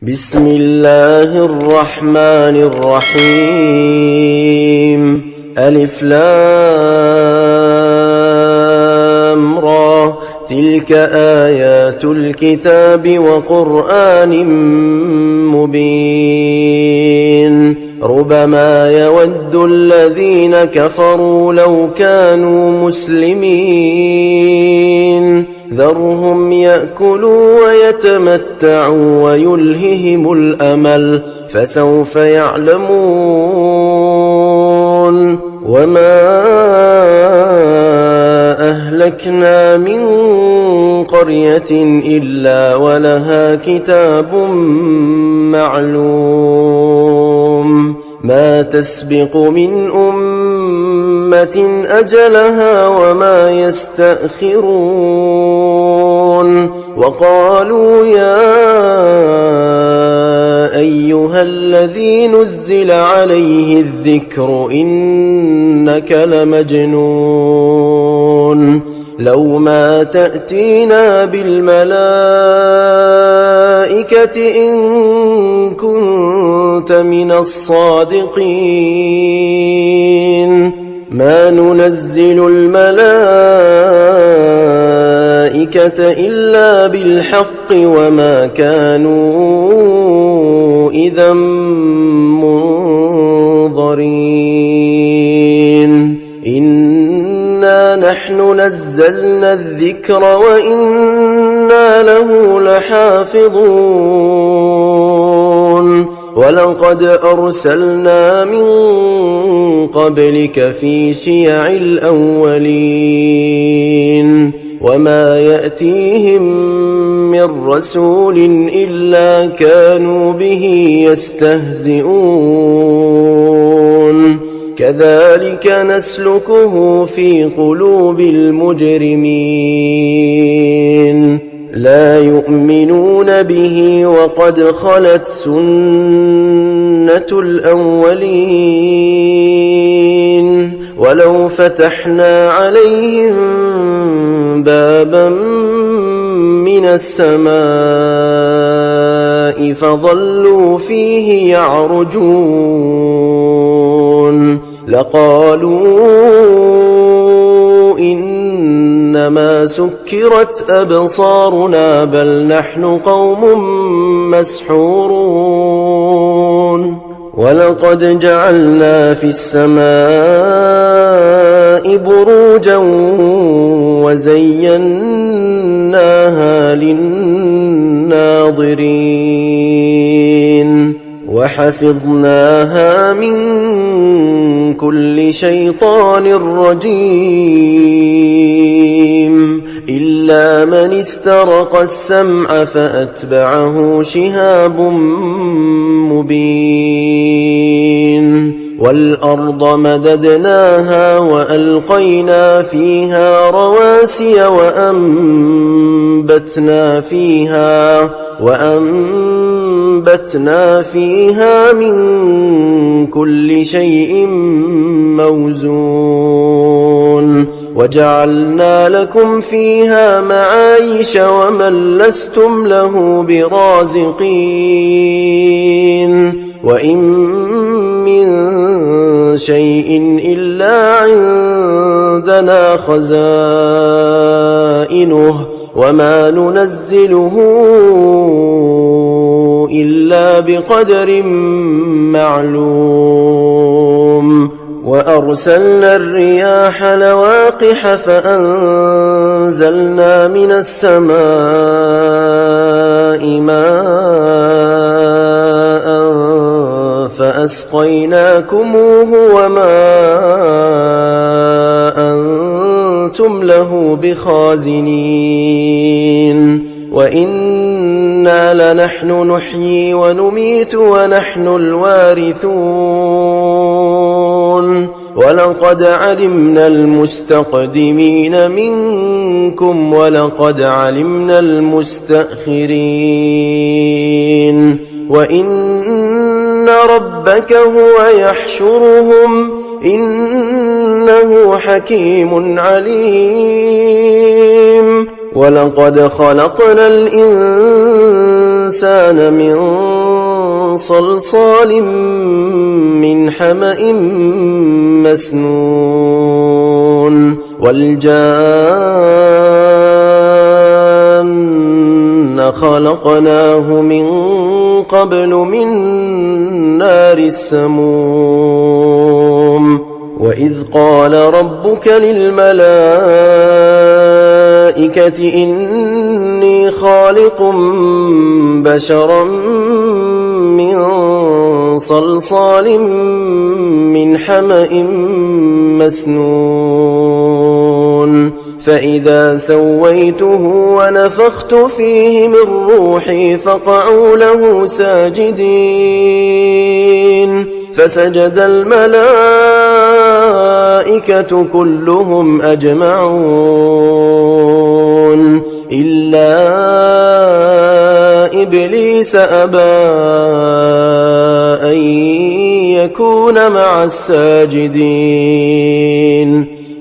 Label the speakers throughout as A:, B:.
A: بسم الله الرحمن الرحيم. ألف لام را، تلك آيات الكتاب وقرآن مبين. ربما يود الذين كفروا لو كانوا مسلمين، ذرهم يأكلوا ويتمتعوا ويلههم الأمل، فسوف يعلمون. وما أهلكنا من قرية إلا ولها كتاب معلوم، ما تسبق من أمة أجلها وما يستأخرون. وقالوا يا أيها الذي نزل عليه الذكر إنك لمجنون، لو ما تأتينا بالملائكة إن كنت من الصادقين. ما ننزل الملائكة إلا بالحق وما كانوا إذا منظرين. إنا نحن نزلنا الذكر وإنا له لحافظون. ولقد أرسلنا من قبلك في شيع الأولين، وما يأتيهم من رسول إلا كانوا به يستهزئون. كذلك نسلكه في قلوب المجرمين، لا يؤمنون به وقد خلت سنة الأولين. ولو فتحنا عليهم بابا من السماء فظلوا فيه يعرجون لقالوا إنما سكرت أبصارنا بل نحن قوم مسحورون. ولقد جعلنا في السماء بروجا وزيناها للناظرين وحفظناها من كل شيطان رجيم إلا من استرق السمع فأتبعه شهاب مبين. والأرض مددناها وألقينا فيها رواسي وأنبتنا فيها من كل شيء موزون. وجعلنا لكم فيها معايش ومن لستم له برازقين. وإن من شيء إلا عندنا خزائنه وما ننزله إلا بقدر معلوم. وأرسلنا الرياح لواقح فأنزلنا من السماء ماء فأسقيناكموه وما أنتم له بخازنين. وإنا لنحن نحيي ونميت ونحن الوارثون. ولقد علمنا المستقدمين منكم ولقد علمنا المستأخرين. وإن ربك هو يحشرهم إنه حكيم عليم. ولقد خلقنا الإنسان الإنسان من صلصال من حمأ مسنون والجان خلقناه من قبل من نار السموم وإذ قال ربك للملائكة إني خالق بشرا من صلصال من حمأ مسنون فإذا سويته ونفخت فيه من روحي فقعوا له ساجدين فسجد الملائكة كلهم أجمعون إلا إبليس أبى أن يكون مع الساجدين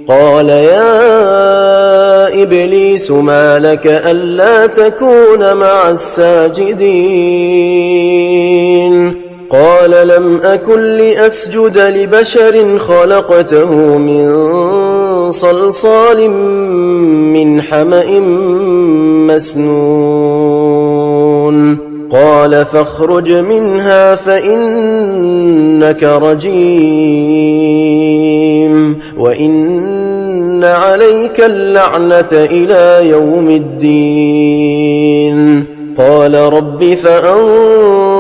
A: قال يا إبليس ما لك ألا تكون مع الساجدين قال لم أكن لأسجد لبشر خلقته من صلصال من حمأ مسنون قال فاخرج منها فإنك رجيم وإن عليك اللعنة إلى يوم الدين قال رب فأنظرني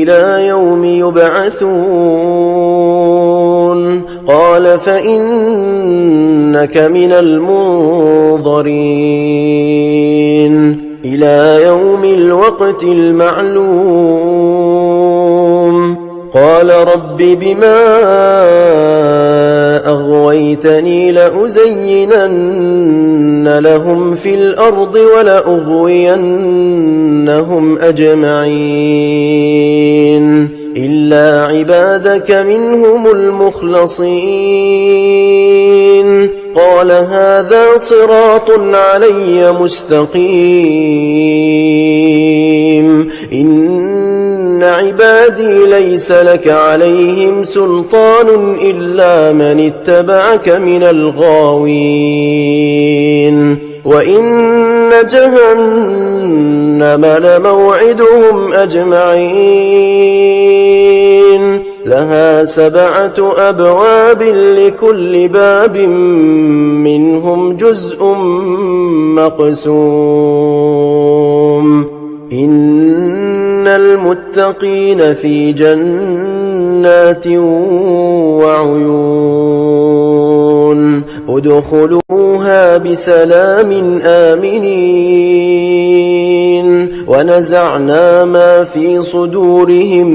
A: إلى يوم يبعثون قال فإنك من المنظرين إلى يوم الوقت المعلوم قال رب بما أغويتني لأزينن لهم في الأرض ولأغوينهم أجمعين إلا عبادك منهم المخلصين قال هذا صراط علي مستقيم إن عبادي ليس لك عليهم سلطان إلا من اتبعك من الغاوين وإن جهنم لموعدهم أجمعين لها 7 أبواب لكل باب منهم جزء مقسوم إن المتقين في جنات وعيون ادخلوها بسلام آمنين ونزعنا ما في صدورهم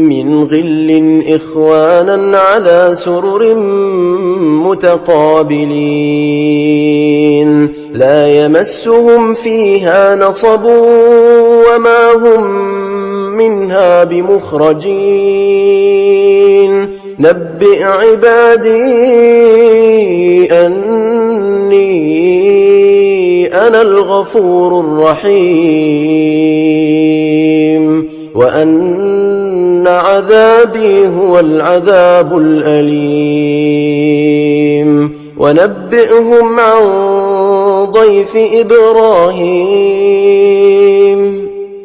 A: من غل إخوانا على سرر متقابلين لا يمسهم فيها نصب وما هم منها بمخرجين نبئ عبادي أني أنا الغفور الرحيم وأن عذابي هو العذاب الأليم ونبئهم عن ضيف إبراهيم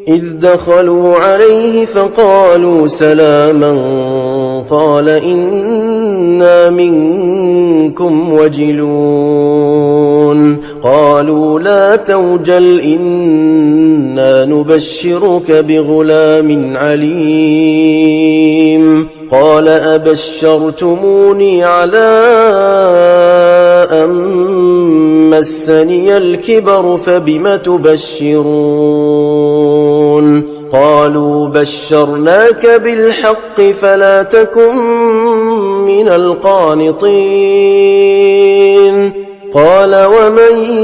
A: إذ دخلوا عليه فقالوا سلاما قال إنا منكم وجلون قالوا لا توجل إنا نبشرك بغلام عليم قال أبشرتموني على أن مسني الكبر فبم تبشرون قالوا بشرناك بالحق فلا تكن من القانطين قال ومن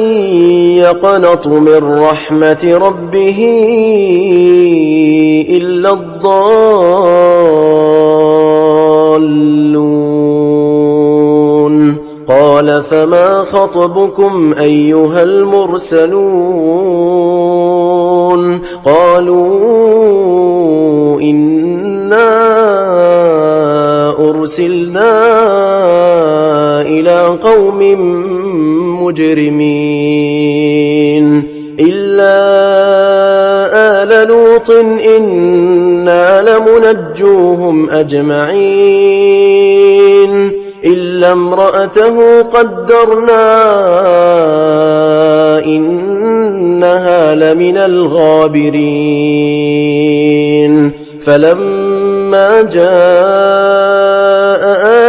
A: يقنط من رحمة ربه إلا الضالون قال فما خطبكم أيها المرسلون قالوا إنا أرسلنا إلى قوم مجرمين إلا آل لوط إنا لمنجوهم أجمعين إلا امرأته قدرنا إنها لمن الغابرين فلما جاء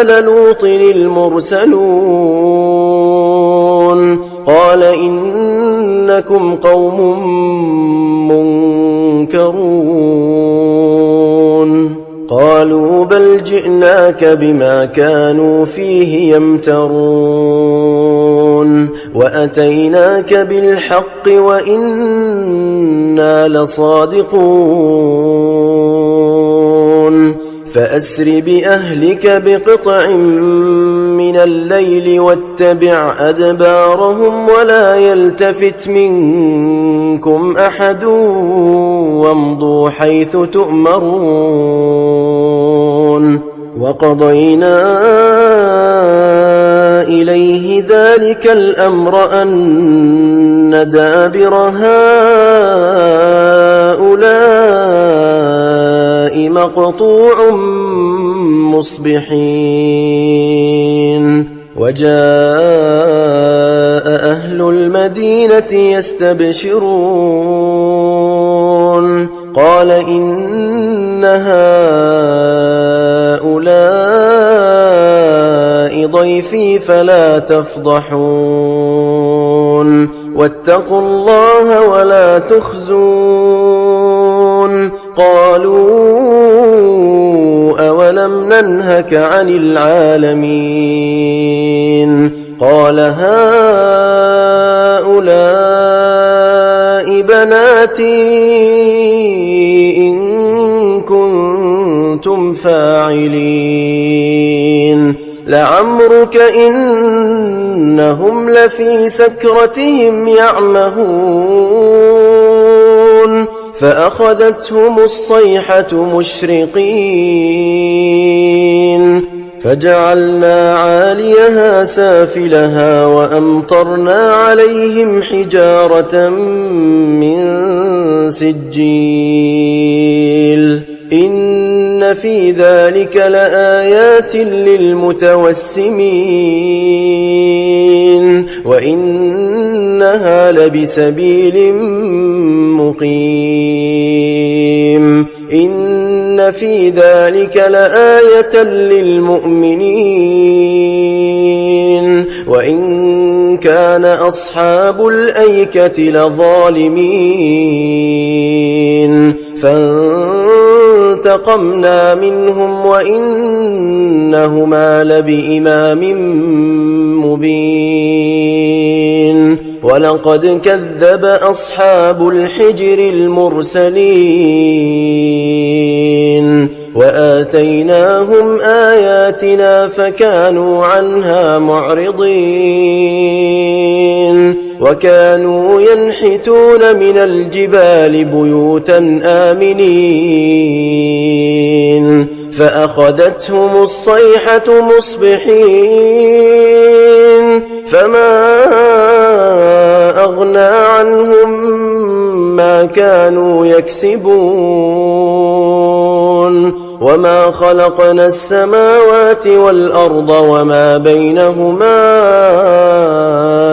A: آل لوط المرسلون قال إنكم قوم منكرون قالوا بل جئناك بما كانوا فيه يمترون وأتيناك بالحق وإنا لصادقون فأسر بأهلك بقطع من الليل واتبع أدبارهم ولا يلتفت منكم أحد وامضوا حيث تؤمرون وقضينا إليه ذلك الأمر أن دابر هؤلاء مقطوع مصبحين وجاء أهل المدينة يستبشرون قال إن هؤلاء ضيفي فلا تفضحون واتقوا الله ولا تخزون قالوا أولم ننهك عن العالمين قال هؤلاء بناتي إن كنتم فاعلين لعمرك إنهم لفي سكرتهم يعمهون فأخذتهم الصيحة مشرقين فجعلنا عاليها سافلها وأمطرنا عليهم حجارة من سجيل إن في ذلك لآيات للمتوسمين وإنها لبسبيل مقيم إن في ذلك لآية للمؤمنين وإن كان أصحاب الأيكة لظالمين فانتقمنا منهم وإنهما لبإمام مبين ولقد كذب أصحاب الحجر المرسلين وآتيناهم آياتنا فكانوا عنها معرضين وكانوا ينحتون من الجبال بيوتا آمنين فأخذتهم الصيحة مصبحين فما أغنى عنهم ما كانوا يكسبون وما خلقنا السماوات والأرض وما بينهما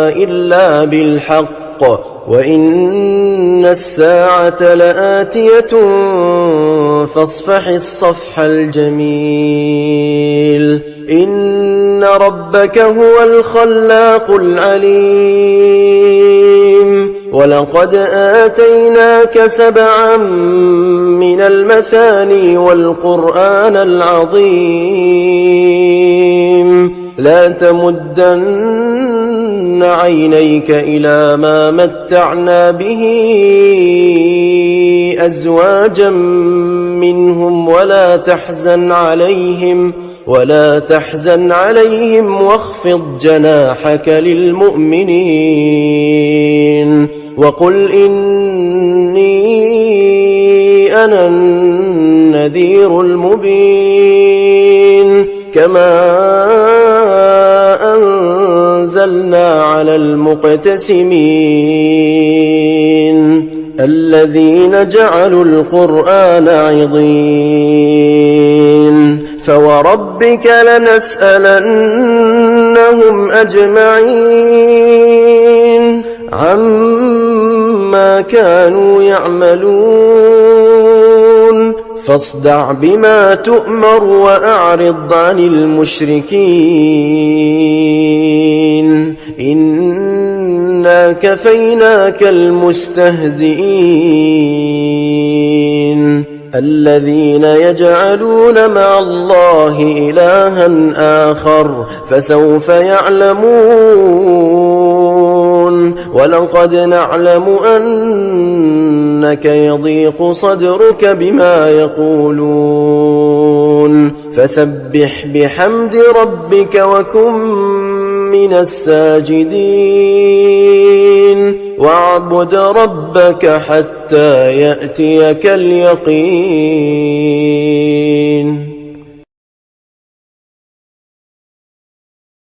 A: إلا بالحق وإن الساعة لآتية فاصفح الصفح الجميل إن ربك هو الخلاق العليم ولقد آتيناك 7 من المثاني والقرآن العظيم لا تمدن عينيك إلى ما متعنا به أزواجا منهم ولا تحزن عليهم واخفض جناحك للمؤمنين وقل إني أنا النذير المبين كما أنزلنا على المقتسمين الذين جعلوا القرآن عضين فوربك لنسألنهم أجمعين عما كانوا يعملون فاصدع بما تؤمر وأعرض عن المشركين إنا كفيناك المستهزئين الذين يجعلون مع الله إلها آخر فسوف يعلمون ولقد نعلم أنك يضيق صدرك بما يقولون فسبح بحمد ربك وكن من الساجدين واعبد ربك حتى يأتيك اليقين